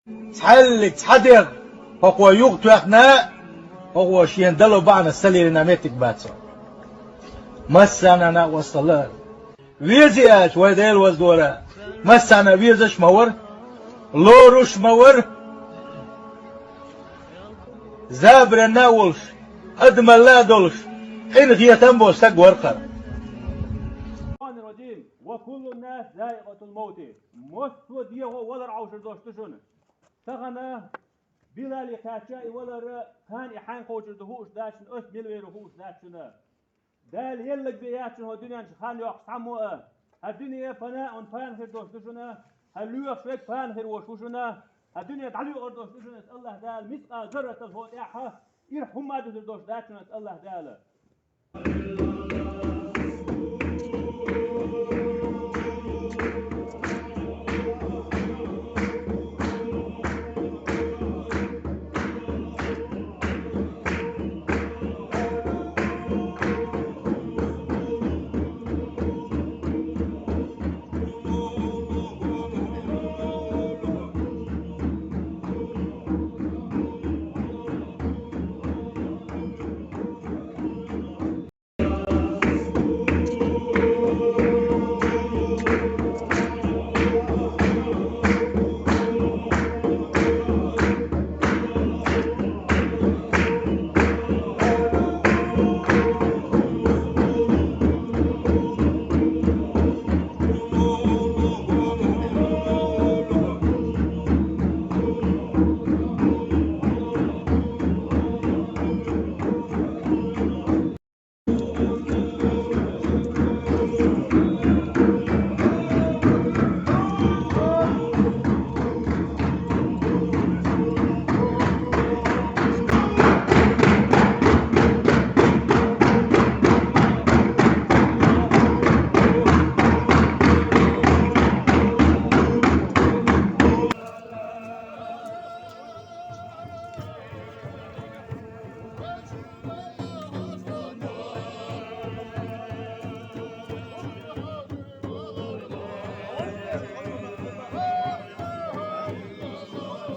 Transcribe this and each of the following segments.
تحلك تحدق هو يغتو احنا هو شين دلو بعنا السلي لنامتك باتسو مسانا نا وصلا ويزي اش ويديل وزدورا مسانا ويزش مور لوروش مور زابر ناولش ادم لا دولش ان غيتم بوستق ورقر الرجيم وكل الناس ذائقة الموت مسود يهو ولا عوشر دوشتشون تغنى بلا لكاتشاي ولا كان يحان خوشر دهوش داشن اس بلوير هوش داشن دال يلك بياتشن هو دنيا خان يوق سامو الدنيا فناء فان خير دوشتشون هلوخ شوك فان خير وشوشون الدنيا تعليق دوشتشون الله دال مسقى ذرة الهوت احا يرحم ما دوش داشن الله دال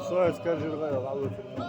شوية كان جيل غير عوض في